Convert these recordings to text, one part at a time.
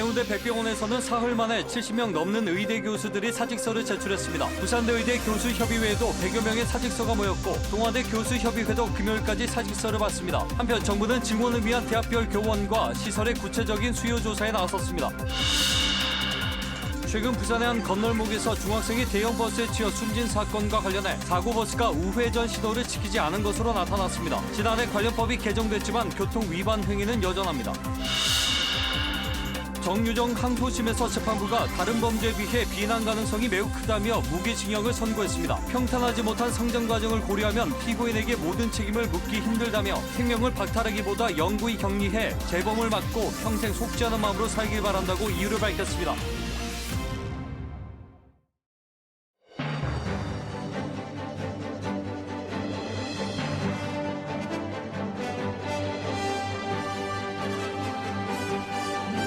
해운대 백병원에서는 사흘 만에 70명 넘는 의대 교수들이 사직서를 제출했습니다. 부산대 의대 교수협의회에도 100여 명의 사직서가 모였고 동아대 교수협의회도 금요일까지 사직서를 받습니다. 한편 정부는 증원을 위한 대학별 교원과 시설의 구체적인 수요 조사에 나섰습니다. 최근 부산의 한 건널목에서 중학생이 대형 버스에 치여 숨진 사건과 관련해 사고버스가 우회전 신호를 지키지 않은 것으로 나타났습니다. 지난해 관련법이 개정됐지만 교통 위반 행위는 여전합니다. 정유정 항소심에서 재판부가 다른 범죄에 비해 비난 가능성이 매우 크다며 무기징역을 선고했습니다. 평탄하지 못한 성장 과정을 고려하면 피고인에게 모든 책임을 묻기 힘들다며 생명을 박탈하기보다 영구히 격리해 재범을 막고 평생 속지 않은 마음으로 살길 바란다고 이유를 밝혔습니다.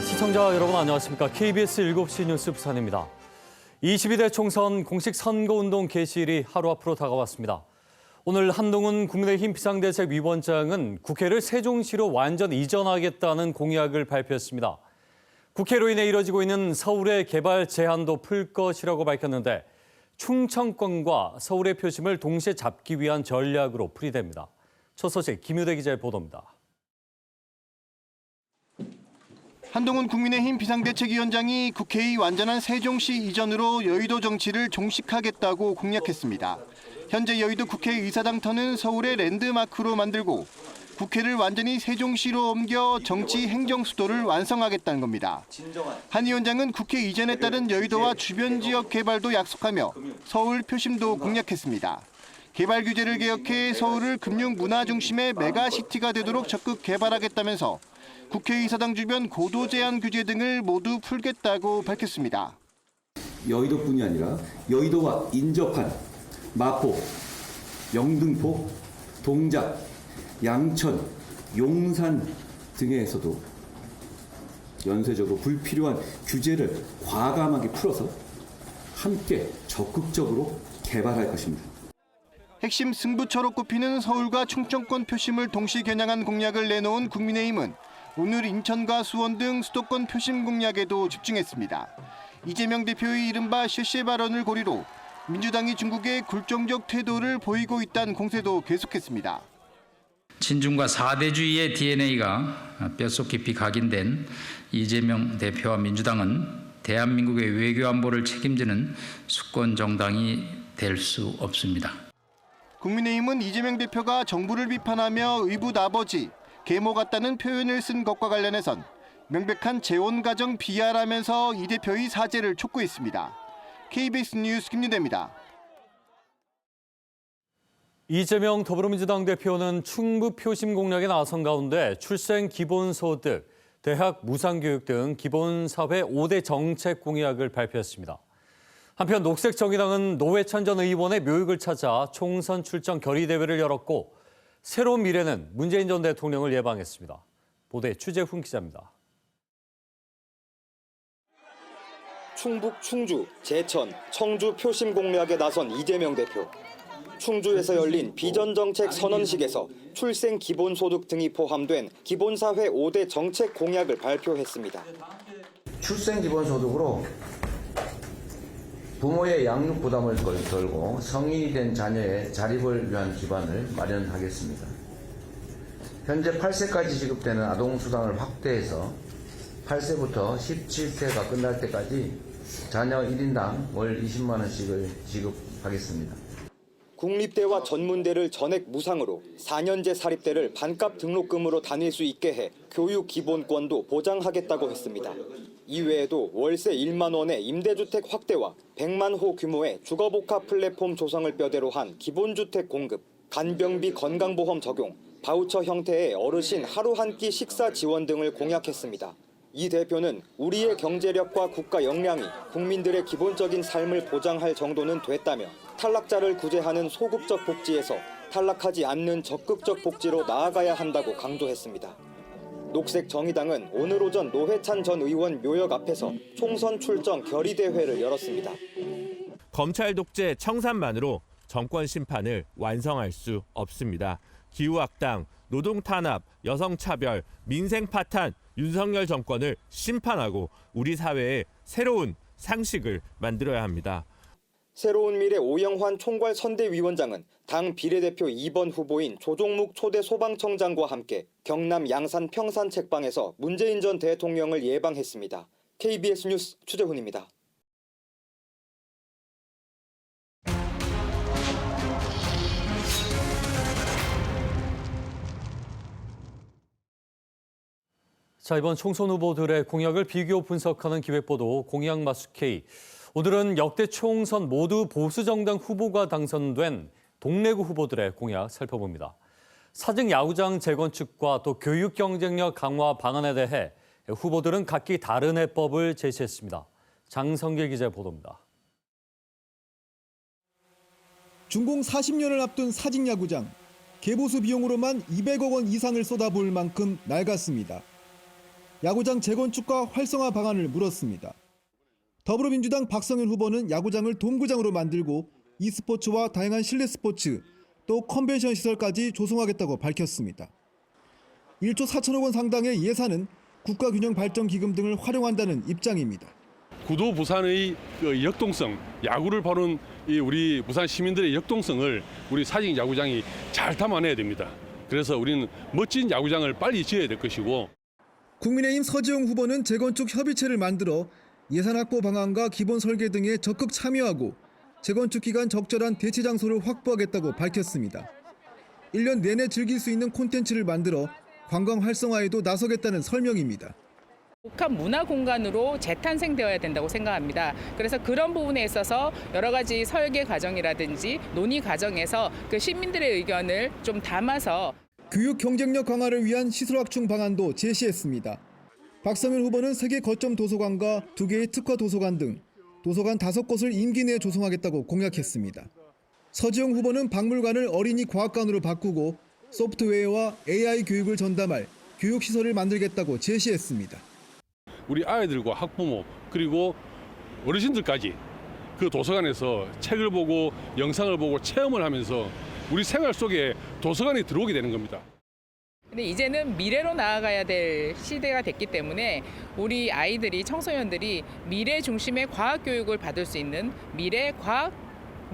시청자 여러분 안녕하십니까. KBS 7시 뉴스 부산입니다. 22대 총선 공식 선거운동 개시일이 하루 앞으로 다가왔습니다. 오늘 한동훈 국민의힘 비상대책위원장은 국회를 세종시로 완전 이전하겠다는 공약을 발표했습니다. 국회로 인해 이뤄지고 있는 서울의 개발 제한도 풀 것이라고 밝혔는데 충청권과 서울의 표심을 동시에 잡기 위한 전략으로 풀이됩니다. 첫 소식 김유대 기자의 보도입니다. 한동훈 국민의힘 비상대책위원장이 국회의 완전한 세종시 이전으로 여의도 정치를 종식하겠다고 공약했습니다. 현재 여의도 국회의사당 터는 서울의 랜드마크로 만들고 국회를 완전히 세종시로 옮겨 정치 행정 수도를 완성하겠다는 겁니다. 한 위원장은 국회 이전에 따른 여의도와 주변 지역 개발도 약속하며 서울 표심도 공약했습니다. 개발 규제를 개혁해 서울을 금융 문화 중심의 메가시티가 되도록 적극 개발하겠다면서 국회의사당 주변 고도 제한 규제 등을 모두 풀겠다고 밝혔습니다. 여의도뿐이 아니라 여의도와 인접한 마포, 영등포, 동작, 양천, 용산 등에서도 연쇄적으로 불필요한 규제를 과감하게 풀어서 함께 적극적으로 개발할 것입니다. 핵심 승부처로 꼽히는 서울과 충청권 표심을 동시 겨냥한 공약을 내놓은 국민의힘은 오늘 인천과 수원 등 수도권 표심 공약에도 집중했습니다. 이재명 대표의 이른바 쉐쉐 발언을 고리로 민주당이 중국에 굴종적 태도를 보이고 있다는 공세도 계속했습니다. 친중과 사대주의의 DNA가 뼛속 깊이 각인된 이재명 대표와 민주당은 대한민국의 외교 안보를 책임지는 수권 정당이 될 수 없습니다. 국민의힘은 이재명 대표가 정부를 비판하며 의붓 아버지, 계모 같다는 표현을 쓴 것과 관련해선 명백한 재혼 가정 비하라면서 이 대표의 사죄를 촉구했습니다. KBS 뉴스 김유대입니다. 이재명 더불어민주당 대표는 충북 표심 공략에 나선 가운데 출생 기본소득, 대학 무상교육 등 기본사회 5대 정책 공약을 발표했습니다. 한편 녹색정의당은 노회찬 전 의원의 묘역을 찾아 총선 출정 결의대회를 열었고 새로운 미래는 문재인 전 대통령을 예방했습니다. 보도에 추재훈 기자입니다. 충북 충주, 제천, 청주 표심 공략에 나선 이재명 대표. 충주에서 열린 비전정책 선언식에서 출생 기본소득 등이 포함된 기본사회 5대 정책 공약을 발표했습니다. 출생 기본소득으로 부모의 양육 부담을 덜고 성인이 된 자녀의 자립을 위한 기반을 마련하겠습니다. 현재 8세까지 지급되는 아동수당을 확대해서 8세부터 17세가 끝날 때까지 자녀 1인당 월 20만 원씩을 지급하겠습니다. 국립대와 전문대를 전액 무상으로 4년제 사립대를 반값 등록금으로 다닐 수 있게 해 교육 기본권도 보장하겠다고 했습니다. 이외에도 월세 1만 원의 임대주택 확대와 100만 호 규모의 주거복합 플랫폼 조성을 뼈대로 한 기본주택 공급, 간병비 건강보험 적용, 바우처 형태의 어르신 하루 한 끼 식사 지원 등을 공약했습니다. 이 대표는 우리의 경제력과 국가 역량이 국민들의 기본적인 삶을 보장할 정도는 됐다며 탈락자를 구제하는 소극적 복지에서 탈락하지 않는 적극적 복지로 나아가야 한다고 강조했습니다. 녹색정의당은 오늘 오전 노회찬 전 의원 묘역 앞에서 총선 출정 결의대회를 열었습니다. 검찰 독재 청산만으로 정권 심판을 완성할 수 없습니다. 기후악당, 노동탄압, 여성차별, 민생파탄, 윤석열 정권을 심판하고 우리 사회에 새로운 상식을 만들어야 합니다. 새로운 미래 오영환 총괄 선대위원장은 당 비례대표 2번 후보인 조종묵 초대 소방청장과 함께 경남 양산 평산 책방에서 문재인 전 대통령을 예방했습니다. KBS 뉴스 추재훈입니다. 자, 이번 총선 후보들의 공약을 비교 분석하는 기획보도 공약마수K. 오늘은 역대 총선 모두 보수정당 후보가 당선된 동래구 후보들의 공약 살펴봅니다. 사직 야구장 재건축과 또 교육 경쟁력 강화 방안에 대해 후보들은 각기 다른 해법을 제시했습니다. 장성길 기자의 보도입니다. 준공 40년을 앞둔 사직 야구장. 개보수 비용으로만 200억 원 이상을 쏟아부을 만큼 낡았습니다. 야구장 재건축과 활성화 방안을 물었습니다. 더불어민주당 박성현 후보는 야구장을 돔구장으로 만들고 e스포츠와 다양한 실내 스포츠, 또 컨벤션 시설까지 조성하겠다고 밝혔습니다. 1조 4천억 원 상당의 예산은 국가균형발전기금 등을 활용한다는 입장입니다. 구도 부산의 역동성, 야구를 보는 우리 부산 시민들의 역동성을 우리 사직 야구장이 잘 담아내야 됩니다. 그래서 우리는 멋진 야구장을 빨리 지어야 될 것이고. 국민의힘 서지영 후보는 재건축 협의체를 만들어 예산 확보 방안과 기본 설계 등에 적극 참여하고 재건축 기간 적절한 대체 장소를 확보하겠다고 밝혔습니다. 1년 내내 즐길 수 있는 콘텐츠를 만들어 관광 활성화에도 나서겠다는 설명입니다. 복합 문화 공간으로 재탄생되어야 된다고 생각합니다. 그래서 그런 부분에 있어서 여러 가지 설계 과정이라든지 논의 과정에서 그 시민들의 의견을 좀 담아서 교육 경쟁력 강화를 위한 시설 확충 방안도 제시했습니다. 박성현 후보는 3개 거점 도서관과 2개의 특화 도서관 등 도서관 5곳을 임기 내에 조성하겠다고 공약했습니다. 서지영 후보는 박물관을 어린이 과학관으로 바꾸고 소프트웨어와 AI 교육을 전담할 교육시설을 만들겠다고 제시했습니다. 우리 아이들과 학부모 그리고 어르신들까지 그 도서관에서 책을 보고 영상을 보고 체험을 하면서 우리 생활 속에 도서관이 들어오게 되는 겁니다. 근데 이제는 미래로 나아가야 될 시대가 됐기 때문에 우리 아이들이 청소년들이 미래 중심의 과학 교육을 받을 수 있는 미래 과학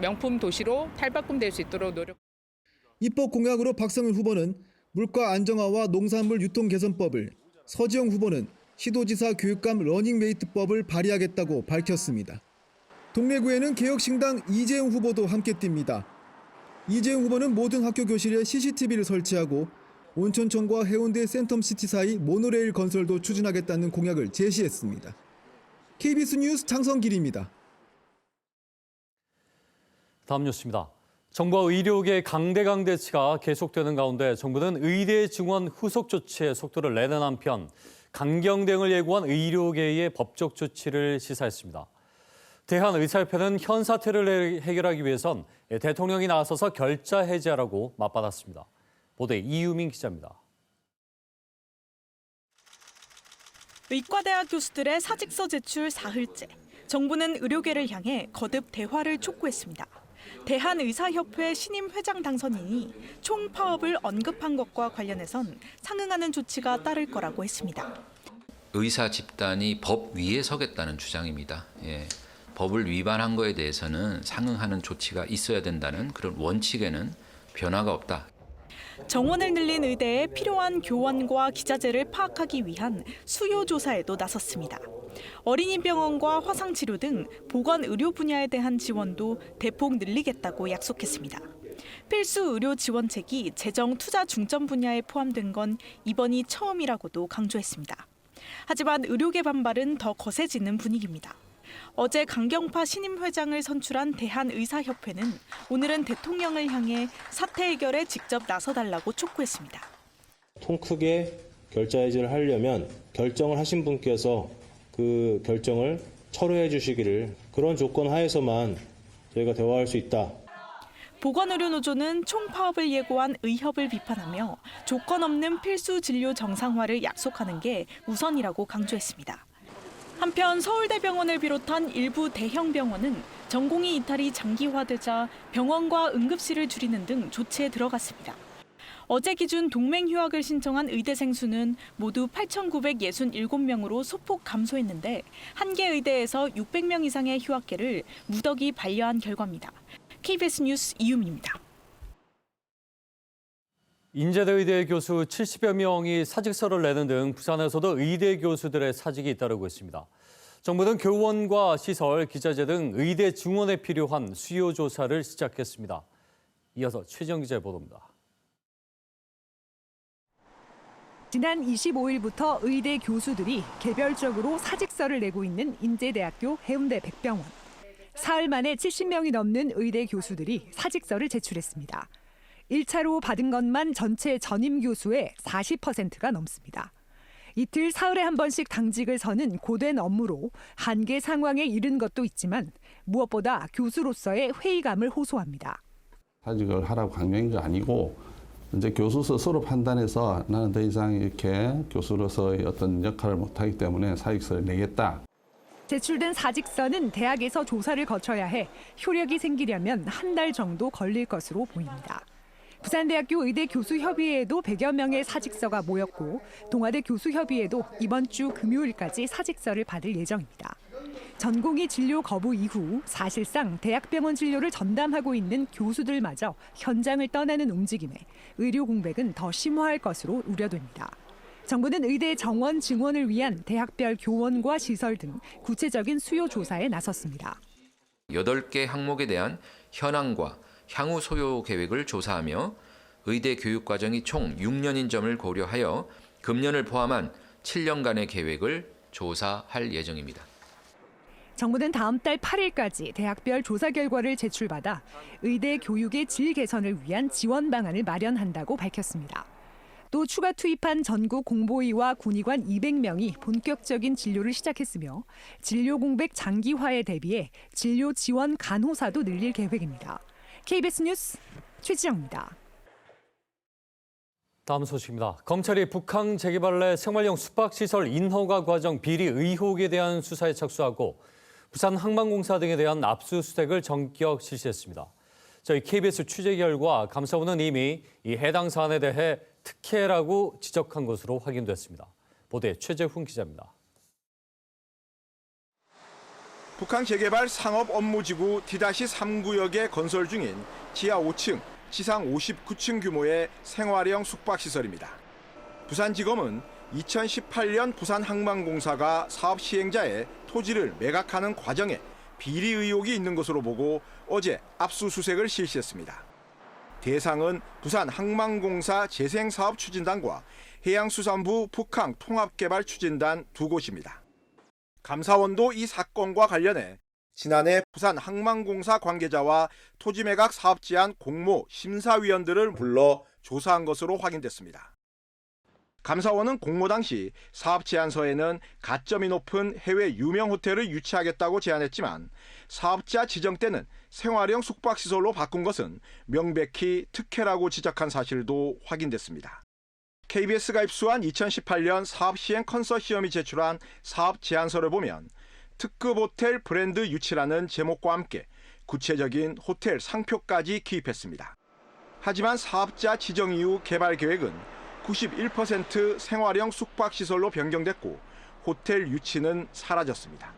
명품 도시로 탈바꿈될 수 있도록 노력. 입법 공약으로 박성현 후보는 물가 안정화와 농산물 유통 개선법을, 서지영 후보는 시도지사 교육감 러닝메이트법을 발의하겠다고 밝혔습니다. 동래구에는 개혁신당 이재용 후보도 함께 뜁니다. 이재용 후보는 모든 학교 교실에 CCTV를 설치하고 온천청과 해운대 센텀시티 사이 모노레일 건설도 추진하겠다는 공약을 제시했습니다. KBS 뉴스 장성길입니다. 다음 뉴스입니다. 정부와 의료계 강대강 대치가 계속되는 가운데 정부는 의대 증원 후속 조치에 속도를 내는 한편 강경 대응을 예고한 의료계의 법적 조치를 시사했습니다. 대한의사협회는 현 사태를 해결하기 위해선 대통령이 나서서 결자 해제하라고 맞받았습니다. 보도에 이유민 기자입니다. 의과대학 교수들의 사직서 제출 사흘째. 정부는 의료계를 향해 거듭 대화를 촉구했습니다. 대한의사협회 신임 회장 당선인이 총파업을 언급한 것과 관련해선 상응하는 조치가 따를 거라고 했습니다. 의사 집단이 법 위에 서겠다는 주장입니다. 법을 위반한 거에 대해서는 상응하는 조치가 있어야 된다는 그런 원칙에는 변화가 없다. 정원을 늘린 의대에 필요한 교원과 기자재를 파악하기 위한 수요 조사에도 나섰습니다. 어린이병원과 화상치료 등 보건 의료 분야에 대한 지원도 대폭 늘리겠다고 약속했습니다. 필수 의료 지원책이 재정 투자 중점 분야에 포함된 건 이번이 처음이라고도 강조했습니다. 하지만 의료계 반발은 더 거세지는 분위기입니다. 어제 강경파 신임 회장을 선출한 대한의사협회는 오늘은 대통령을 향해 사태 해결에 직접 나서달라고 촉구했습니다. 통 크게 결자 해지를 하려면 결정을 하신 분께서 그 결정을 철회해 주시기를, 그런 조건 하에서만 저희가 대화할 수 있다. 보건의료노조는 총파업을 예고한 의협을 비판하며 조건 없는 필수 진료 정상화를 약속하는 게 우선이라고 강조했습니다. 한편 서울대병원을 비롯한 일부 대형 병원은 전공의 이탈이 장기화되자 병원과 응급실을 줄이는 등 조치에 들어갔습니다. 어제 기준 동맹 휴학을 신청한 의대생 수는 모두 8,967명으로 소폭 감소했는데 한 개 의대에서 600명 이상의 휴학계를 무더기 반려한 결과입니다. KBS 뉴스 이유미입니다. 인제대 의대 교수 70여 명이 사직서를 내는 등 부산에서도 의대 교수들의 사직이 잇따르고 있습니다. 정부는 교원과 시설, 기자재 등 의대 증원에 필요한 수요 조사를 시작했습니다. 이어서 최지영 기자의 보도입니다. 지난 25일부터 의대 교수들이 개별적으로 사직서를 내고 있는 인제대학교 해운대 백병원. 사흘 만에 70명이 넘는 의대 교수들이 사직서를 제출했습니다. 1차로 받은 것만 전체 전임 교수의 40%가 넘습니다. 이틀 사흘에 한 번씩 당직을 서는 고된 업무로 한계 상황에 이른 것도 있지만 무엇보다 교수로서의 회의감을 호소합니다. 사직을 하라고 강요한 게 아니고 이제 교수 스스로 판단해서 나는 더 이상 이렇게 교수로서의 어떤 역할을 못하기 때문에 사직서를 내겠다. 제출된 사직서는 대학에서 조사를 거쳐야 해 효력이 생기려면 한 달 정도 걸릴 것으로 보입니다. 부산대학교 의대 교수협의회에도 100여 명의 사직서가 모였고 동아대 교수협의회도 이번 주 금요일까지 사직서를 받을 예정입니다. 전공의 진료 거부 이후 사실상 대학병원 진료를 전담하고 있는 교수들마저 현장을 떠나는 움직임에 의료 공백은 더 심화할 것으로 우려됩니다. 정부는 의대 정원 증원을 위한 대학별 교원과 시설 등 구체적인 수요 조사에 나섰습니다. 8개 항목에 대한 현황과 향후 소요 계획을 조사하며 의대 교육 과정이 총 6년인 점을 고려하여 금년을 포함한 7년간의 계획을 조사할 예정입니다. 정부는 다음 달 8일까지 대학별 조사 결과를 제출받아 의대 교육의 질 개선을 위한 지원 방안을 마련한다고 밝혔습니다. 또 추가 투입한 전국 공보의와 군의관 200명이 본격적인 진료를 시작했으며 진료 공백 장기화에 대비해 진료 지원 간호사도 늘릴 계획입니다. KBS 뉴스 최지영입니다. 다음 소식입니다. 검찰이 북한 재개발 내 생활형 숙박시설 인허가 과정 비리 의혹에 대한 수사에 착수하고 부산 항만공사 등에 대한 압수수색을 전격 실시했습니다. 저희 KBS 취재 결과 감사원은 이미 이 해당 사안에 대해 특혜라고 지적한 것으로 확인됐습니다. 보도에 최재훈 기자입니다. 북한 재개발 상업 업무지구 D-3구역에 건설 중인 지하 5층, 지상 59층 규모의 생활형 숙박시설입니다. 부산지검은 2018년 부산항만공사가 사업 시행자의 토지를 매각하는 과정에 비리 의혹이 있는 것으로 보고 어제 압수수색을 실시했습니다. 대상은 부산항만공사 재생사업추진단과 해양수산부 북항통합개발추진단 두 곳입니다. 감사원도 이 사건과 관련해 지난해 부산항만공사 관계자와 토지 매각 사업 제안 공모 심사위원들을 불러 조사한 것으로 확인됐습니다. 감사원은 공모 당시 사업 제안서에는 가점이 높은 해외 유명 호텔을 유치하겠다고 제안했지만 사업자 지정 때는 생활형 숙박시설로 바꾼 것은 명백히 특혜라고 지적한 사실도 확인됐습니다. KBS가 입수한 2018년 사업시행 컨소시엄이 제출한 사업 제안서를 보면 특급 호텔 브랜드 유치라는 제목과 함께 구체적인 호텔 상표까지 기입했습니다. 하지만 사업자 지정 이후 개발 계획은 91% 생활형 숙박시설로 변경됐고 호텔 유치는 사라졌습니다.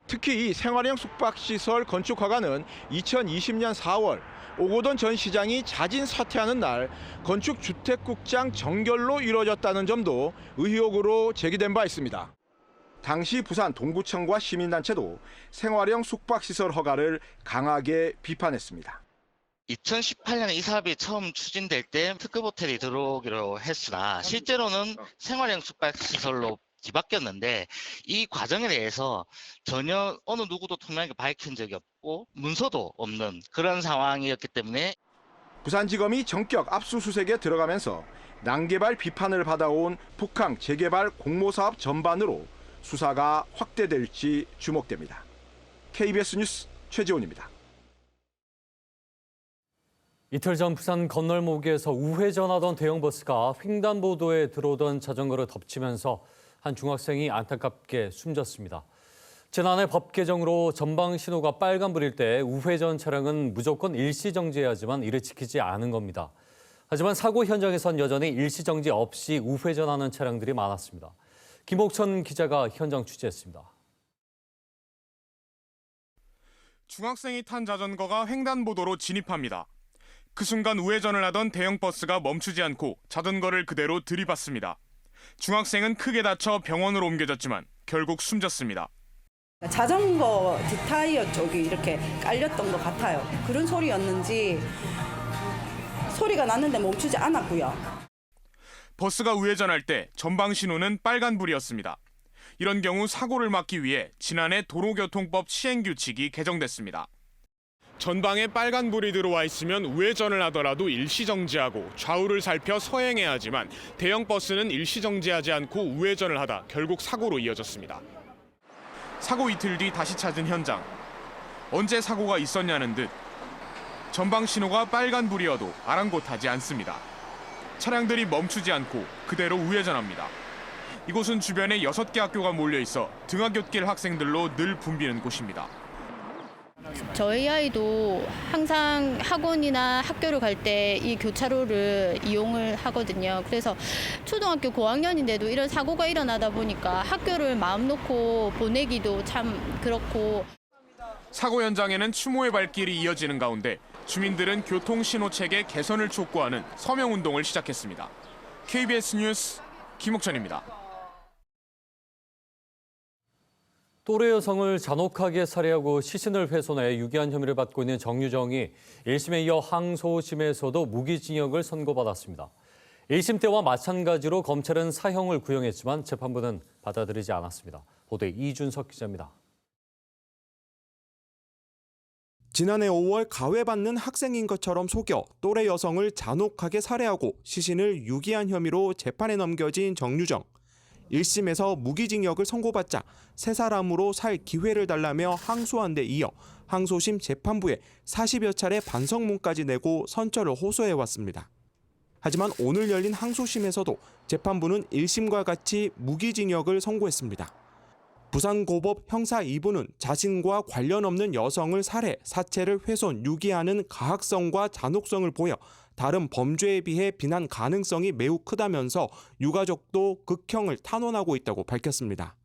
특히 이 생활형 숙박시설 건축 허가는 2020년 4월 오고돈 전 시장이 자진 사퇴하는 날 건축주택국장 정결로 이루어졌다는 점도 의혹으로 제기된 바 있습니다. 당시 부산 동구청과 시민단체도 생활형 숙박시설 허가를 강하게 비판했습니다. 2018년에 이 사업이 처음 추진될 때 특급 호텔이 들어오기로 했으나 실제로는 생활형 숙박시설로 뒤바뀌었는데 이 과정에 대해서 전혀 어느 누구도 투명하게 밝힌 적이 없고 문서도 없는 그런 상황이었기 때문에 부산지검이 전격 압수수색에 들어가면서 난개발 비판을 받아온 북항 재개발 공모사업 전반으로 수사가 확대될지 주목됩니다. KBS 뉴스 최지훈입니다. 이틀 전 부산 건널목에서 우회전하던 대형버스가 횡단보도에 들어오던 자전거를 덮치면서 한 중학생이 안타깝게 숨졌습니다. 지난해 법 개정으로 전방 신호가 빨간불일 때 우회전 차량은 무조건 일시 정지해야지만 이를 지키지 않은 겁니다. 하지만 사고 현장에선 여전히 일시정지 없이 우회전하는 차량들이 많았습니다. 김옥천 기자가 현장 취재했습니다. 중학생이 탄 자전거가 횡단보도로 진입합니다. 그 순간 우회전을 하던 대형 버스가 멈추지 않고 자전거를 그대로 들이받습니다. 중학생은 크게 다쳐 병원으로 옮겨졌지만 결국 숨졌습니다. 자전거 뒷타이어 쪽이 이렇게 깔렸던 것 같아요. 그런 소리였는지 소리가 났는데 멈추지 않았고요. 버스가 우회전할 때 전방 신호는 빨간불이었습니다. 이런 경우 사고를 막기 위해 지난해 도로교통법 시행규칙이 개정됐습니다. 전방에 빨간불이 들어와 있으면 우회전을 하더라도 일시정지하고 좌우를 살펴 서행해야 하지만 대형 버스는 일시정지하지 않고 우회전을 하다 결국 사고로 이어졌습니다. 사고 이틀 뒤 다시 찾은 현장. 언제 사고가 있었냐는 듯 전방 신호가 빨간불이어도 아랑곳하지 않습니다. 차량들이 멈추지 않고 그대로 우회전합니다. 이곳은 주변에 6개 학교가 몰려 있어 등하굣길 학생들로 늘 붐비는 곳입니다. 저희 아이도 항상 학원이나 학교를 갈 때 이 교차로를 이용을 하거든요. 그래서 초등학교 고학년인데도 이런 사고가 일어나다 보니까 학교를 마음 놓고 보내기도 참 그렇고. 사고 현장에는 추모의 발길이 이어지는 가운데 주민들은 교통신호체계 개선을 촉구하는 서명운동을 시작했습니다. KBS 뉴스 김옥천입니다. 또래 여성을 잔혹하게 살해하고 시신을 훼손해 유기한 혐의를 받고 있는 정유정이 1심에 이어 항소심에서도 무기징역을 선고받았습니다. 1심 때와 마찬가지로 검찰은 사형을 구형했지만 재판부는 받아들이지 않았습니다. 보도에 이준석 기자입니다. 지난해 5월 가해받는 학생인 것처럼 속여 또래 여성을 잔혹하게 살해하고 시신을 유기한 혐의로 재판에 넘겨진 정유정. 1심에서 무기징역을 선고받자 세 사람으로 살 기회를 달라며 항소한 데 이어 항소심 재판부에 40여 차례 반성문까지 내고 선처를 호소해왔습니다. 하지만 오늘 열린 항소심에서도 재판부는 1심과 같이 무기징역을 선고했습니다. 부산고법 형사 2부는 자신과 관련 없는 여성을 살해, 사체를 훼손, 유기하는 가학성과 잔혹성을 보여 다른 범죄에 비해 비난 가능성이 매우 크다면서 유가족도 극형을 탄원하고 있다고 밝혔습니다.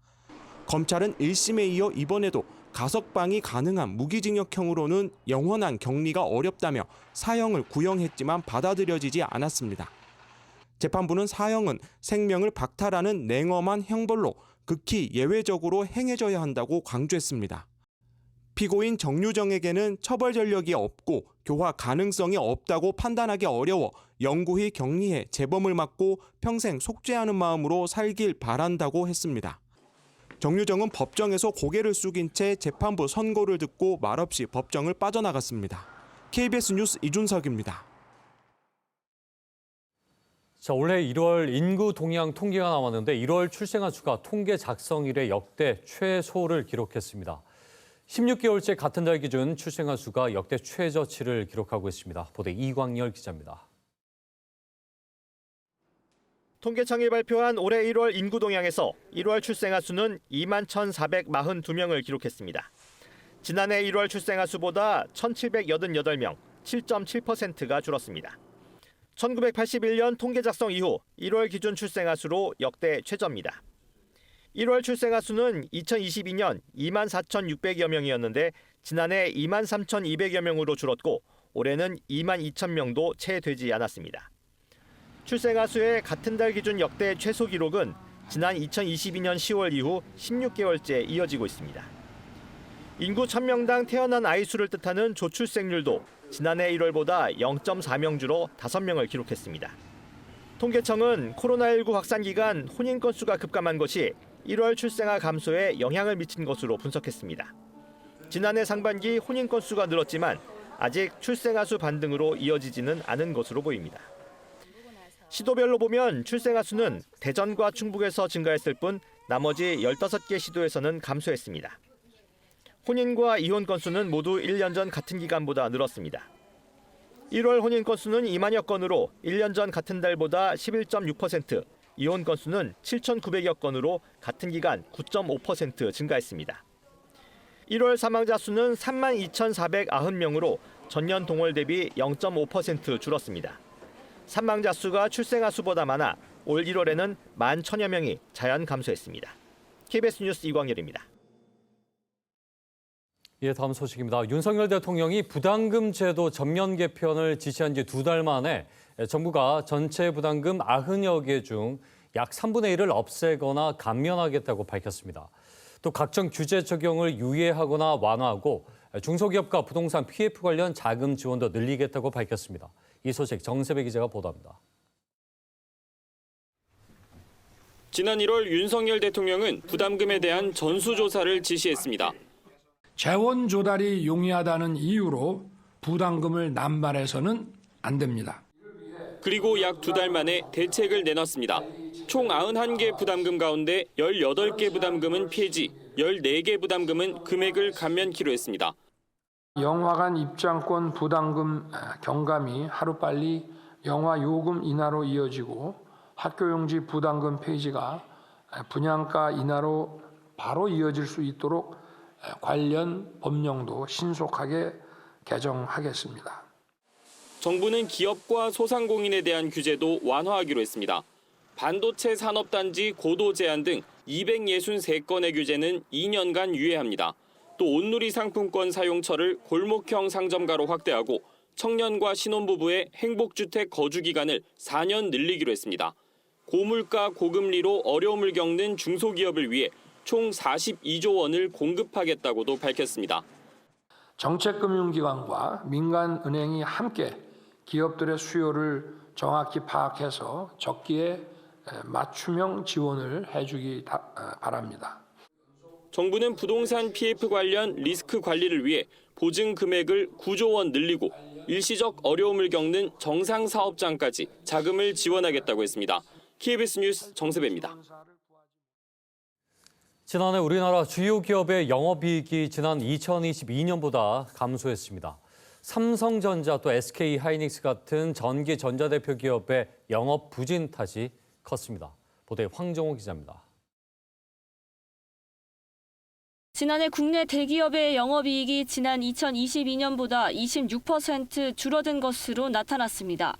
검찰은 1심에 이어 이번에도 가석방이 가능한 무기징역형으로는 영원한 격리가 어렵다며 사형을 구형했지만 받아들여지지 않았습니다. 재판부는 사형은 생명을 박탈하는 냉엄한 형벌로 극히 예외적으로 행해져야 한다고 강조했습니다. 피고인 정유정에게는 처벌 전력이 없고 교화 가능성이 없다고 판단하기 어려워 영구히 격리해 재범을 막고 평생 속죄하는 마음으로 살길 바란다고 했습니다. 정유정은 법정에서 고개를 숙인 채 재판부 선고를 듣고 말없이 법정을 빠져나갔습니다. KBS 뉴스 이준석입니다. 자, 올해 1월 인구 동향 통계가 나왔는데 1월 출생아 수가 통계 작성 이래 역대 최소를 기록했습니다. 16개월째 같은 달 기준 출생아 수가 역대 최저치를 기록하고 있습니다. 보도 이광열 기자입니다. 통계청이 발표한 올해 1월 인구 동향에서 1월 출생아 수는 21,442명을 기록했습니다. 지난해 1월 출생아 수보다 1,788명, 7.7%가 줄었습니다. 1981년 통계 작성 이후 1월 기준 출생아 수로 역대 최저입니다. 1월 출생아 수는 2022년 24,600여 명이었는데 지난해 23,200여 명으로 줄었고 올해는 22,000명도 채 되지 않았습니다. 출생아 수의 같은 달 기준 역대 최소 기록은 지난 2022년 10월 이후 16개월째 이어지고 있습니다. 인구 1000명당 태어난 아이 수를 뜻하는 조출생률도 지난해 1월보다 0.4명 줄어 5명을 기록했습니다. 통계청은 코로나19 확산 기간 혼인 건수가 급감한 것이 1월 출생아 감소에 영향을 미친 것으로 분석했습니다. 지난해 상반기 혼인 건수가 늘었지만 아직 출생아 수 반등으로 이어지지는 않은 것으로 보입니다. 시도별로 보면 출생아 수는 대전과 충북에서 증가했을 뿐 나머지 15개 시도에서는 감소했습니다. 혼인과 이혼 건수는 모두 1년 전 같은 기간보다 늘었습니다. 1월 혼인 건수는 2만여 건으로 1년 전 같은 달보다 11.6%, 이혼 건수는 7,900여 건으로 같은 기간 9.5% 증가했습니다. 1월 사망자 수는 32,490명으로 전년 동월 대비 0.5% 줄었습니다. 사망자 수가 출생아 수보다 많아 올 1월에는 11,000여 명이 자연 감소했습니다. KBS 뉴스 이광열입니다. 예, 다음 소식입니다. 윤석열 대통령이 부담금 제도 전면 개편을 지시한 지 2달 만에 정부가 전체 부담금 90여 개 중 약 3분의 1을 없애거나 감면하겠다고 밝혔습니다. 또 각종 규제 적용을 유예하거나 완화하고 중소기업과 부동산 PF 관련 자금 지원도 늘리겠다고 밝혔습니다. 이 소식 정세배 기자가 보도합니다. 지난 1월 윤석열 대통령은 부담금에 대한 전수조사를 지시했습니다. 재원 조달이 용이하다는 이유로 부담금을 남발해서는 안 됩니다. 그리고 약 2달 만에 대책을 내놨습니다. 총 91개 부담금 가운데 18개 부담금은 폐지, 14개 부담금은 금액을 감면키로 했습니다. 영화관 입장권 부담금 경감이 하루빨리 영화 요금 인하로 이어지고 학교용지 부담금 폐지가 분양가 인하로 바로 이어질 수 있도록 관련 법령도 신속하게 개정하겠습니다. 정부는 기업과 소상공인에 대한 규제도 완화하기로 했습니다. 반도체 산업단지 고도 제한 등 263건의 규제는 2년간 유예합니다. 또 온누리 상품권 사용처를 골목형 상점가로 확대하고 청년과 신혼부부의 행복주택 거주 기간을 4년 늘리기로 했습니다. 고물가 고금리로 어려움을 겪는 중소기업을 위해 총 42조 원을 공급하겠다고도 밝혔습니다. 정책금융기관과 민간은행이 함께 기업들의 수요를 정확히 파악해서 적기에 맞춤형 지원을 해주기 바랍니다. 정부는 부동산 PF 관련 리스크 관리를 위해 보증 금액을 9조 원 늘리고 일시적 어려움을 겪는 정상사업장까지 자금을 지원하겠다고 했습니다. KBS 뉴스 정세배입니다. 지난해 우리나라 주요 기업의 영업이익이 지난 2022년보다 감소했습니다. 삼성전자 또 SK하이닉스 같은 전기 전자대표 기업의 영업 부진 탓이 컸습니다. 보도에 황정호 기자입니다. 지난해 국내 대기업의 영업이익이 지난 2022년보다 26% 줄어든 것으로 나타났습니다.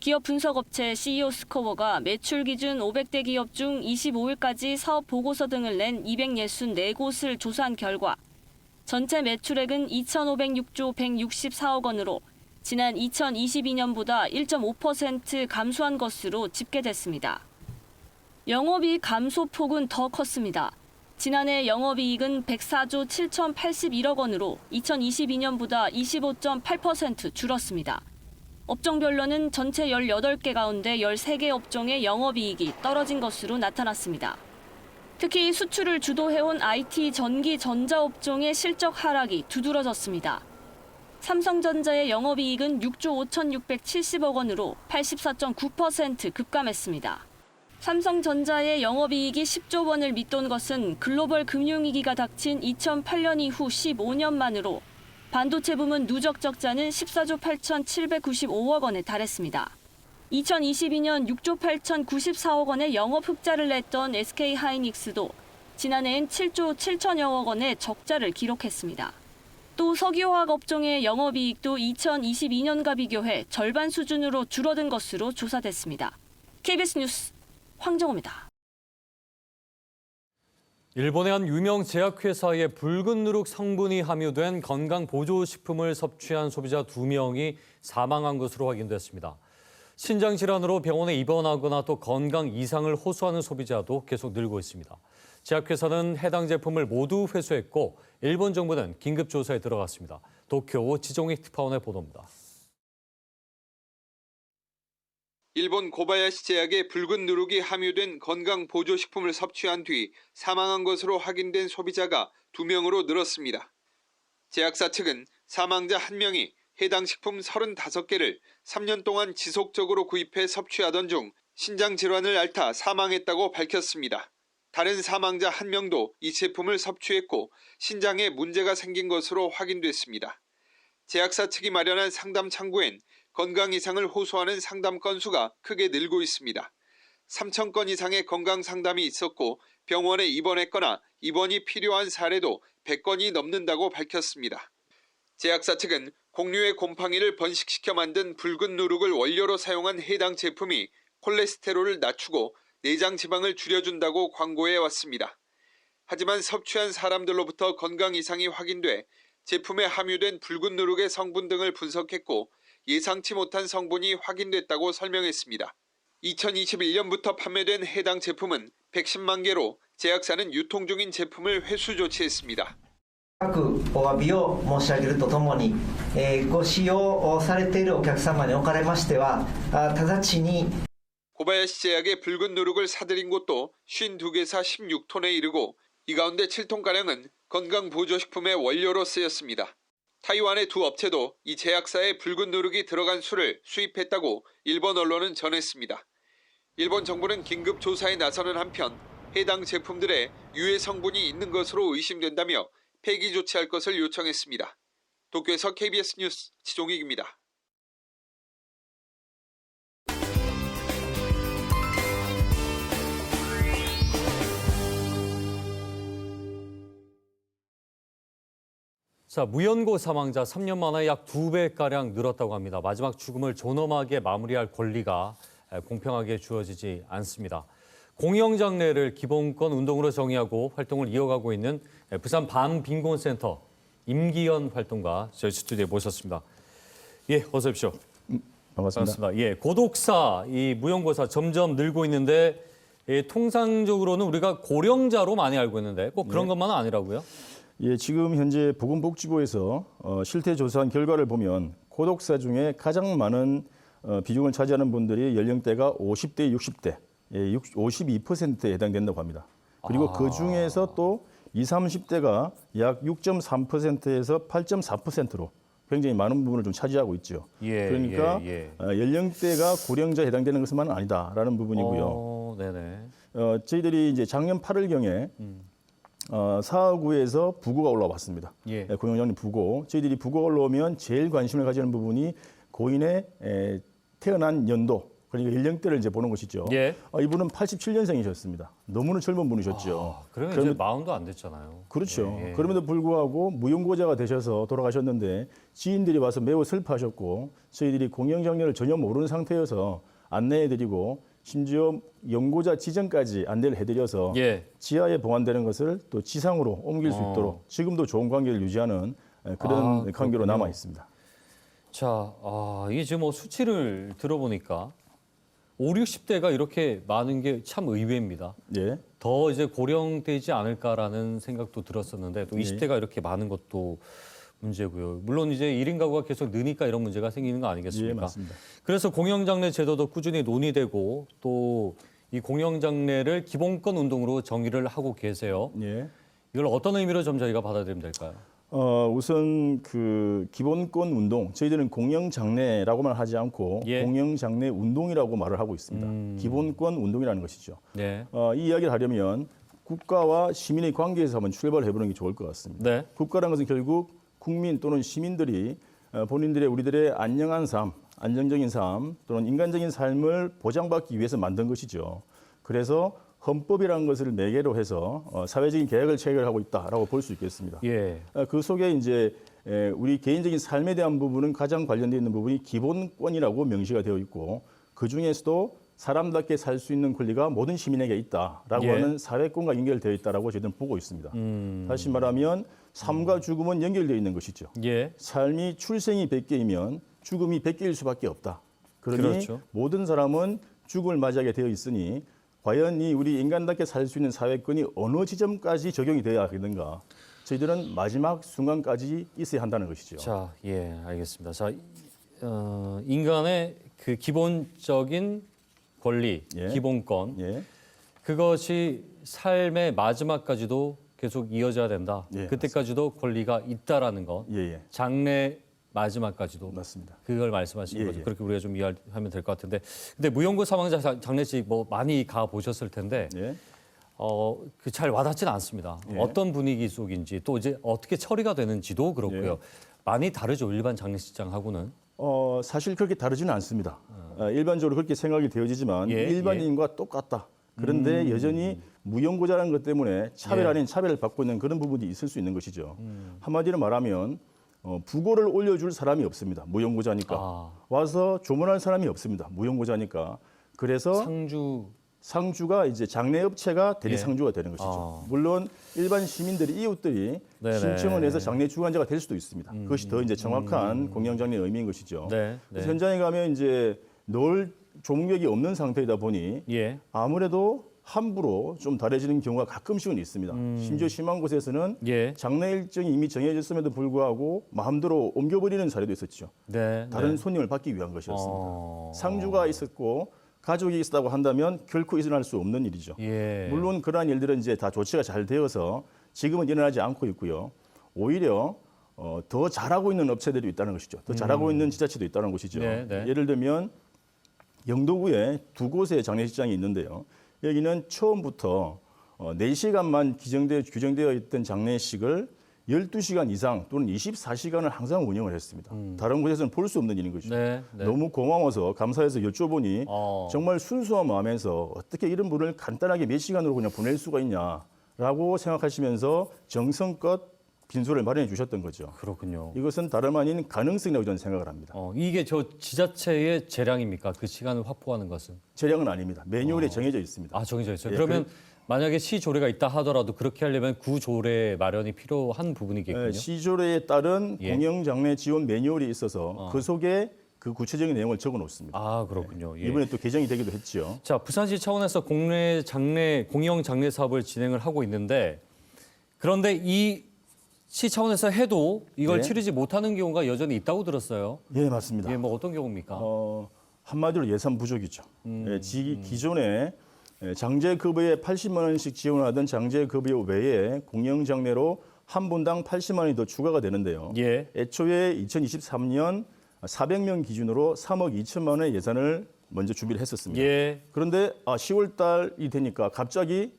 기업 분석업체 CEO 스코어가 매출 기준 500대 기업 중 25일까지 사업 보고서 등을 낸 264곳을 조사한 결과 전체 매출액은 2,506조 164억 원으로 지난 2022년보다 1.5% 감소한 것으로 집계됐습니다. 영업이익 감소폭은 더 컸습니다. 지난해 영업이익은 104조 7,081억 원으로 2022년보다 25.8% 줄었습니다. 업종별로는 전체 18개 가운데 13개 업종의 영업이익이 떨어진 것으로 나타났습니다. 특히 수출을 주도해온 IT 전기 전자업종의 실적 하락이 두드러졌습니다. 삼성전자의 영업이익은 6조 5,670억 원으로 84.9% 급감했습니다. 삼성전자의 영업이익이 10조 원을 밑돈 것은 글로벌 금융위기가 닥친 2008년 이후 15년 만으로 반도체 부문 누적 적자는 14조 8,795억 원에 달했습니다. 2022년 6조 8,094억 원의 영업 흑자를 냈던 SK하이닉스도 지난해엔 7조 7천여억 원의 적자를 기록했습니다. 또 석유화학 업종의 영업이익도 2022년과 비교해 절반 수준으로 줄어든 것으로 조사됐습니다. KBS 뉴스 황정호입니다. 일본의 한 유명 제약회사에 붉은 누룩 성분이 함유된 건강보조식품을 섭취한 소비자 2명이 사망한 것으로 확인됐습니다. 신장질환으로 병원에 입원하거나 또 건강 이상을 호소하는 소비자도 계속 늘고 있습니다. 제약회사는 해당 제품을 모두 회수했고 일본 정부는 긴급 조사에 들어갔습니다. 도쿄 지종익 특파원의 보도입니다. 일본 고바야시 제약의 붉은 누룩이 함유된 건강보조식품을 섭취한 뒤 사망한 것으로 확인된 소비자가 2명으로 늘었습니다. 제약사 측은 사망자 1명이 해당 식품 35개를 3년 동안 지속적으로 구입해 섭취하던 중 신장질환을 앓다 사망했다고 밝혔습니다. 다른 사망자 1명도 이 제품을 섭취했고 신장에 문제가 생긴 것으로 확인됐습니다. 제약사 측이 마련한 상담 창구엔 건강 이상을 호소하는 상담 건수가 크게 늘고 있습니다. 3,000건 이상의 건강 상담이 있었고 병원에 입원했거나 입원이 필요한 사례도 100건이 넘는다고 밝혔습니다. 제약사 측은 공류의 곰팡이를 번식시켜 만든 붉은 누룩을 원료로 사용한 해당 제품이 콜레스테롤을 낮추고 내장 지방을 줄여준다고 광고해 왔습니다. 하지만 섭취한 사람들로부터 건강 이상이 확인돼 제품에 함유된 붉은 누룩의 성분 등을 분석했고 예상치 못한 성분이 확인됐다고 설명했습니다. 2021년부터 판매된 해당 제품은 110만 개로 제약사는 유통 중인 제품을 회수 조치했습니다. お詫びを申し上げるとともに、ご使用されているお客様におかれましては、直ちに 고바야시 제약의 붉은 누룩을 사들인 곳도 52개사 16톤에 이르고 이 가운데 7톤가량은 건강보조식품의 원료로 쓰였습니다. 타이완의 두 업체도 이 제약사의 붉은 누룩이 들어간 술을 수입했다고 일본 언론은 전했습니다. 일본 정부는 긴급 조사에 나서는 한편 해당 제품들에 유해 성분이 있는 것으로 의심된다며 폐기 조치할 것을 요청했습니다. 도쿄에서 KBS 뉴스 지종익입니다. 자, 무연고 사망자 3년 만에 약 2배가량 늘었다고 합니다. 마지막 죽음을 존엄하게 마무리할 권리가 공평하게 주어지지 않습니다. 공영장례를 기본권 운동으로 정의하고 활동을 이어가고 있는 부산 반빈곤센터 임기현 활동가 저희 스튜디오에 모셨습니다. 예, 어서 오십시오. 반갑습니다. 예, 고독사, 이 무연고사 점점 늘고 있는데 통상적으로는 우리가 고령자로 많이 알고 있는데 꼭 그런 것만은 아니라고요? 예, 지금 현재 보건복지부에서 실태 조사한 결과를 보면 고독사 중에 가장 많은 비중을 차지하는 분들이 연령대가 50대, 60대, 52%에 해당된다고 합니다. 그리고 그 중에서 또 20, 30대가 약 6.3%에서 8.4%로 굉장히 많은 부분을 좀 차지하고 있죠. 그러니까 연령대가 고령자에 해당되는 것만은 아니다라는 부분이고요. 네네. 저희들이 이제 작년 8월경에 사하구에서 부고가 올라왔습니다. 공영장례 부고. 저희들이 부고가 올라오면 제일 관심을 가지는 부분이 고인의 태어난 연도, 그러니까 연령대를 이제 보는 것이죠. 이분은 87년생이셨습니다. 너무나 젊은 분이셨죠. 그러면 이제 40도 안 됐잖아요. 그렇죠. 그럼에도 불구하고 무연고자가 되셔서 돌아가셨는데 지인들이 와서 매우 슬퍼하셨고 저희들이 공영장례를 전혀 모르는 상태여서 안내해드리고 심지어 연고자 지정까지 안내를 해드려서 지하에 봉안되는 것을 또 지상으로 옮길 수 있도록 지금도 좋은 관계를 유지하는 그런 관계로 남아 있습니다. 자, 이게 지금 뭐 수치를 들어보니까 5, 60대가 이렇게 많은 게 참 의외입니다. 더 이제 고령되지 않을까라는 생각도 들었었는데 또 20대가 이렇게 많은 것도 문제고요. 물론 이제 1인 가구가 계속 느니까 이런 문제가 생기는 거 아니겠습니까? 맞습니다. 그래서 공영장례 제도도 꾸준히 논의되고 또 이 공영장례를 기본권 운동으로 정의를 하고 계세요. 이걸 어떤 의미로 좀 저희가 받아들이면 될까요? 우선 그 기본권 운동, 저희들은 공영장례라고만 하지 않고 공영장례 운동이라고 말을 하고 있습니다. 기본권 운동이라는 것이죠. 이 이야기를 하려면 국가와 시민의 관계에서 한번 출발을 해보는 게 좋을 것 같습니다. 국가라는 것은 결국 국민 또는 시민들이 본인들의 우리들의 안녕한 삶, 안정적인 삶 또는 인간적인 삶을 보장받기 위해서 만든 것이죠. 그래서 헌법이라는 것을 매개로 해서 사회적인 계약을 체결하고 있다라고 볼 수 있겠습니다. 그 속에 이제 우리 개인적인 삶에 대한 부분은 가장 관련되어 있는 부분이 기본권이라고 명시가 되어 있고 그 중에서도 사람답게 살 수 있는 권리가 모든 시민에게 있다라고 하는 사회권과 연결되어 있다라고 저희들은 보고 있습니다. 다시 말하면 삶과 죽음은 연결되어 있는 것이죠. 삶이 출생이 100개이면 죽음이 100개일 수밖에 없다. 그러니 모든 사람은 죽음을 맞이하게 되어 있으니 과연 이 우리 인간답게 살 수 있는 사회권이 어느 지점까지 적용이 되어야 하겠는가? 저희들은 마지막 순간까지 있어야 한다는 것이죠. 자, 알겠습니다. 자, 인간의 그 기본적인 권리, 기본권, 그것이 삶의 마지막까지도 계속 이어져야 된다. 그때까지도 권리가 있다라는 것. 장래 마지막까지도. 맞습니다. 그걸 말씀하신 거죠. 그렇게 우리가 좀 이해하면 될 것 같은데. 근데 무연고 사망자 장례식 뭐 많이 가 보셨을 텐데, 그 잘 와닿지는 않습니다. 어떤 분위기 속인지 또 이제 어떻게 처리가 되는지도 그렇고요. 많이 다르죠, 일반 장례식장하고는. 사실 그렇게 다르지는 않습니다. 일반적으로 그렇게 생각이 되어지지만 일반인과 똑같다. 그런데 여전히 무연고자라는 것 때문에 차별 아닌 차별을 받고 있는 그런 부분이 있을 수 있는 것이죠. 한마디로 말하면 부고를 올려줄 사람이 없습니다. 무용고자니까. 와서 조문할 사람이 없습니다. 무용고자니까. 그래서 상주가 이제 장례업체가 대리상주가 되는 것이죠. 물론 일반 시민들이 이웃들이 신청을 해서 장례 주관자가 될 수도 있습니다. 그것이 더 이제 정확한 공영장례 의미인 것이죠. 그래서 현장에 가면 이제 늘 조문객이 없는 상태이다 보니 아무래도 함부로 좀 달해지는 경우가 가끔씩은 있습니다. 심지어 심한 곳에서는 장례 일정이 이미 정해졌음에도 불구하고 마음대로 옮겨버리는 사례도 있었죠. 다른 손님을 받기 위한 것이었습니다. 상주가 있었고 가족이 있었다고 한다면 결코 일어날 수 없는 일이죠. 물론 그러한 일들은 이제 다 조치가 잘 되어서 지금은 일어나지 않고 있고요. 오히려 더 잘하고 있는 업체들이 있다는 것이죠. 더 잘하고 있는 지자체도 있다는 것이죠. 예를 들면 영도구에 2곳의 장례식장이 있는데요. 여기는 처음부터 4시간만 규정되어 있던 장례식을 12시간 이상 또는 24시간을 항상 운영을 했습니다. 다른 곳에서는 볼 수 없는 일인 거죠. 너무 고마워서 감사해서 여쭤보니 정말 순수한 마음에서 어떻게 이런 분을 간단하게 몇 시간으로 그냥 보낼 수가 있냐라고 생각하시면서 정성껏 빈소를 마련해 주셨던 거죠. 그렇군요. 이것은 다름 아닌 가능성이라고 저는 생각을 합니다. 이게 저 지자체의 재량입니까? 그 시간을 확보하는 것은? 재량은 아닙니다. 매뉴얼에 정해져 있습니다. 정해져 있어요. 그러면 만약에 시조례가 있다 하더라도 그렇게 하려면 구조례 마련이 필요한 부분이겠군요. 시조례에 따른 공영장례 지원 매뉴얼이 있어서 그 속에 그 구체적인 내용을 적어 놓습니다. 그렇군요. 이번에 또 개정이 되기도 했죠. 자, 부산시 차원에서 공영장례 사업을 진행을 하고 있는데 그런데 이 시 차원에서 해도 이걸 치르지 못하는 경우가 여전히 있다고 들었어요. 예, 맞습니다. 뭐 어떤 경우입니까? 한마디로 예산 부족이죠. 기존에 장제급여에 80만 원씩 지원하던 장제급여 외에 공영장례로 한 분당 80만 원이 더 추가가 되는데요. 애초에 2023년 400명 기준으로 3억 2천만 원의 예산을 먼저 준비를 했었습니다. 그런데 10월 달이 되니까 갑자기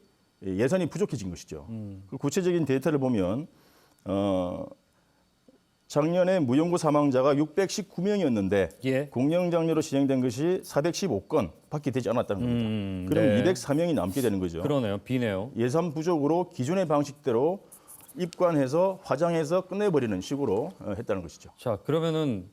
예산이 부족해진 것이죠. 그 구체적인 데이터를 보면 작년에 무용고 사망자가 619명이었는데 공영장례로 진행된 것이 415건밖에 되지 않았다는 겁니다. 그러면 204명이 남게 되는 거죠. 그러네요. 비네요. 예산 부족으로 기존의 방식대로 입관해서 화장해서 끝내버리는 식으로 했다는 것이죠. 자, 그러면은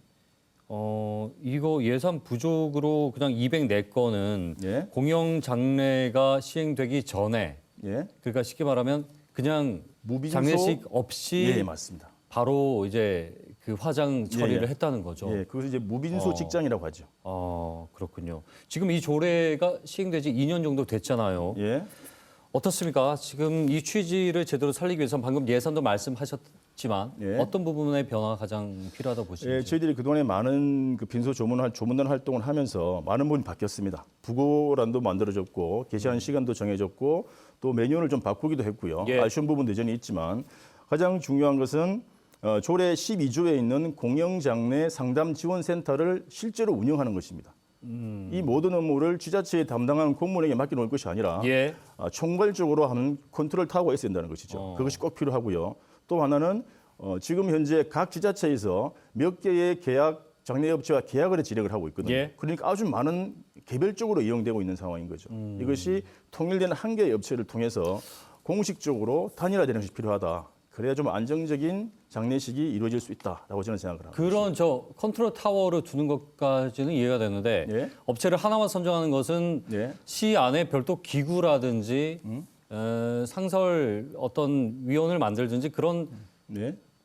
이거 예산 부족으로 그냥 204건은 공영장례가 시행되기 전에 그러니까 쉽게 말하면 그냥 장례식 없이 맞습니다. 바로 이제 그 화장 처리를 했다는 거죠. 그것을 이제 무빈소 직장이라고 하죠. 그렇군요. 지금 이 조례가 시행된 지 2년 정도 됐잖아요. 어떻습니까? 지금 이 취지를 제대로 살리기 위해서는 방금 예산도 말씀하셨지만 어떤 부분의 변화가 가장 필요하다고 보시는지? 저희들이 그동안에 많은 그 빈소 조문단 활동을 하면서 많은 부분이 바뀌었습니다. 부고란도 만들어졌고 게시한 시간도 정해졌고 또 매뉴얼을 좀 바꾸기도 했고요. 아쉬운 부분도 여전히 있지만 가장 중요한 것은 조례 12조에 있는 공영장례 상담지원센터를 실제로 운영하는 것입니다. 이 모든 업무를 지자체에 담당하는 공무원에게 맡겨놓을 것이 아니라 총괄적으로 하는 컨트롤 타워가 있어야 된다는 것이죠. 그것이 꼭 필요하고요. 또 하나는 지금 현재 각 지자체에서 몇 개의 장례업체와 계약을 진행을 하고 있거든요. 그러니까 아주 많은 개별적으로 이용되고 있는 상황인 거죠. 이것이 통일된 한 개의 업체를 통해서 공식적으로 단일화되는 것이 필요하다. 그래야 좀 안정적인 장례식이 이루어질 수 있다라고 저는 생각을 합니다. 그런 컨트롤 타워를 두는 것까지는 이해가 되는데 업체를 하나만 선정하는 것은 시 안에 별도 기구라든지 상설 어떤 위원을 만들든지 그런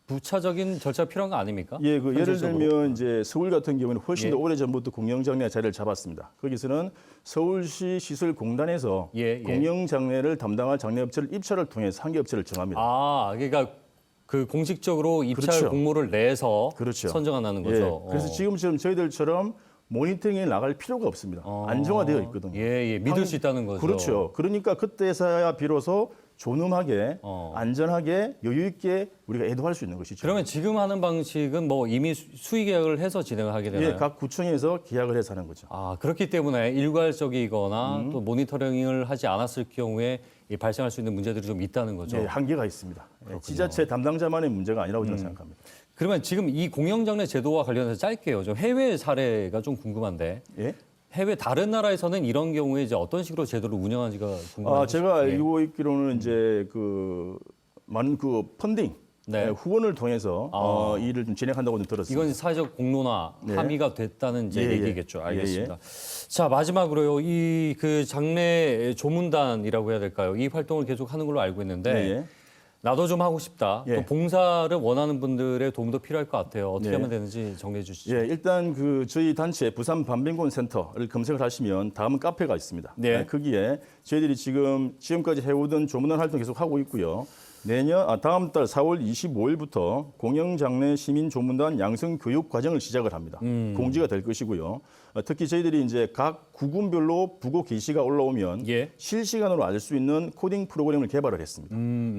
부차적인 절차가 필요한 거 아닙니까? 예를 들면 이제 서울 같은 경우는 훨씬 더 오래 전부터 공영장례 자리를 잡았습니다. 거기서는 서울시 시설공단에서 공영장례를 담당할 장례업체를 입찰을 통해서 한 개 업체를 정합니다. 그러니까 그 공식적으로 입찰 공모를 내서 선정한다는 거죠. 그래서 지금처럼 저희들처럼 모니터링에 나갈 필요가 없습니다. 안정화되어 있거든요. 믿을 수 있다는 거죠. 그렇죠. 그러니까 그때서야 비로소 존엄하게 안전하게 여유 있게 우리가 애도할 수 있는 것이죠. 그러면 지금 하는 방식은 뭐 이미 수의 계약을 해서 진행을 하게 되나요? 각 구청에서 계약을 해서 하는 거죠. 그렇기 때문에 일괄적이거나 또 모니터링을 하지 않았을 경우에 발생할 수 있는 문제들이 좀 있다는 거죠. 한계가 있습니다. 지자체 담당자만의 문제가 아니라고 저는 생각합니다. 그러면 지금 이 공영장례 제도와 관련해서 짧게요. 좀 해외 사례가 좀 궁금한데. 해외 다른 나라에서는 이런 경우에 이제 어떤 식으로 제도를 운영하는지가 궁금합니다. 제가 알고 있기로는 이제 많은 펀딩 네. 후원을 통해서 이 일을 좀 진행한다고 들었습니다. 이건 사회적 공론화 네. 함의가 됐다는 이제 얘기겠죠. 알겠습니다. 예. 자, 마지막으로요. 이 그 장례 조문단이라고 해야 될까요? 이 활동을 계속 하는 걸로 알고 있는데 예. 나도 좀 하고 싶다. 예. 또 봉사를 원하는 분들의 도움도 필요할 것 같아요. 어떻게 예. 하면 되는지 정리해 주시죠. 예, 일단 그 저희 단체 부산 반빈곤 센터를 검색을 하시면 다음 카페가 있습니다. 네. 거기에 저희들이 지금까지 해오던 조문단 활동 계속 하고 있고요. 다음 달 4월 25일부터 공영장례 시민조문단 양성교육 과정을 시작을 합니다. 공지가 될 것이고요. 특히 저희들이 이제 각 구군별로 부고 게시가 올라오면 실시간으로 알 수 있는 코딩 프로그램을 개발을 했습니다.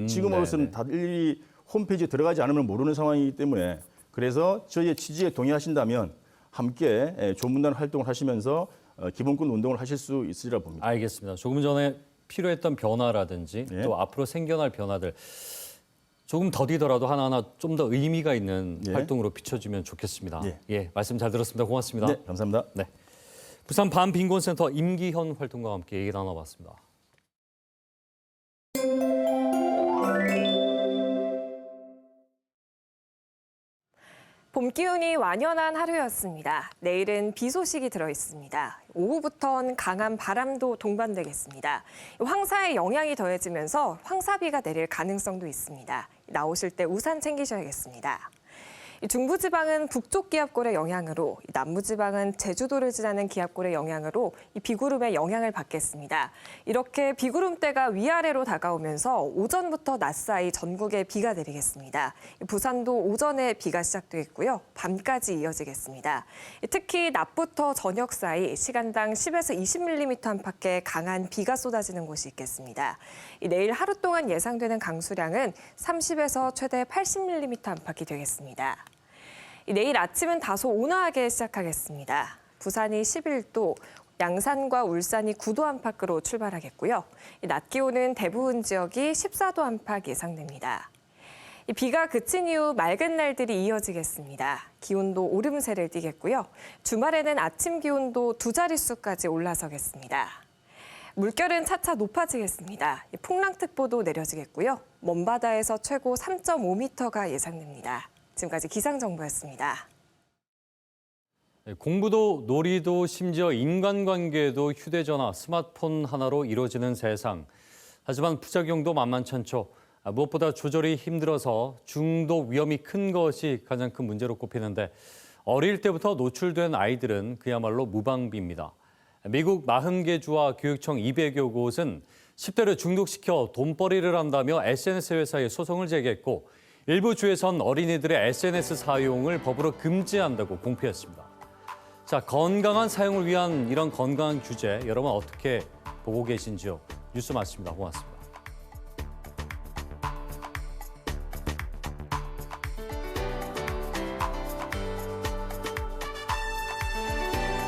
지금으로서는 다들 홈페이지에 들어가지 않으면 모르는 상황이기 때문에 그래서 저희의 취지에 동의하신다면 함께 조문단 활동을 하시면서 기본권 운동을 하실 수 있으리라 봅니다. 알겠습니다. 조금 전에 필요했던 변화라든지 또 앞으로 생겨날 변화들 조금 더디더라도 하나하나 좀 더 의미가 있는 활동으로 비춰지면 좋겠습니다. 예, 말씀 잘 들었습니다. 고맙습니다. 네, 감사합니다. 네, 부산 반빈곤센터 임기현 활동가와 함께 얘기 나눠봤습니다. 봄 기운이 완연한 하루였습니다. 내일은 비 소식이 들어있습니다. 오후부터는 강한 바람도 동반되겠습니다. 황사의 영향이 더해지면서 황사비가 내릴 가능성도 있습니다. 나오실 때 우산 챙기셔야겠습니다. 중부지방은 북쪽 기압골의 영향으로, 남부지방은 제주도를 지나는 기압골의 영향으로 이 비구름의 영향을 받겠습니다. 이렇게 비구름대가 위아래로 다가오면서 오전부터 낮 사이 전국에 비가 내리겠습니다. 부산도 오전에 비가 시작되겠고요. 밤까지 이어지겠습니다. 특히 낮부터 저녁 사이 시간당 10에서 20mm 안팎의 강한 비가 쏟아지는 곳이 있겠습니다. 내일 하루 동안 예상되는 강수량은 30에서 최대 80mm 안팎이 되겠습니다. 내일 아침은 다소 온화하게 시작하겠습니다. 부산이 11도, 양산과 울산이 9도 안팎으로 출발하겠고요. 낮 기온은 대부분 지역이 14도 안팎 예상됩니다. 비가 그친 이후 맑은 날들이 이어지겠습니다. 기온도 오름세를 띠겠고요. 주말에는 아침 기온도 두 자릿수까지 올라서겠습니다. 물결은 차차 높아지겠습니다. 풍랑특보도 내려지겠고요. 먼바다에서 최고 3.5m가 예상됩니다. 지금까지 기상정보였습니다. 공부도 놀이도 심지어 인간관계도 휴대전화, 스마트폰 하나로 이루어지는 세상. 하지만 부작용도 만만찮죠. 무엇보다 조절이 힘들어서 중독 위험이 큰 것이 가장 큰 문제로 꼽히는데 어릴 때부터 노출된 아이들은 그야말로 무방비입니다. 미국 40개 주와 교육청 200여 곳은 10대를 중독시켜 돈벌이를 한다며 SNS 회사에 소송을 제기했고 일부 주에선 어린이들의 SNS 사용을 법으로 금지한다고 공표했습니다. 자, 건강한 사용을 위한 이런 건강한 규제 여러분 어떻게 보고 계신지요? 뉴스 마칩니다. 고맙습니다.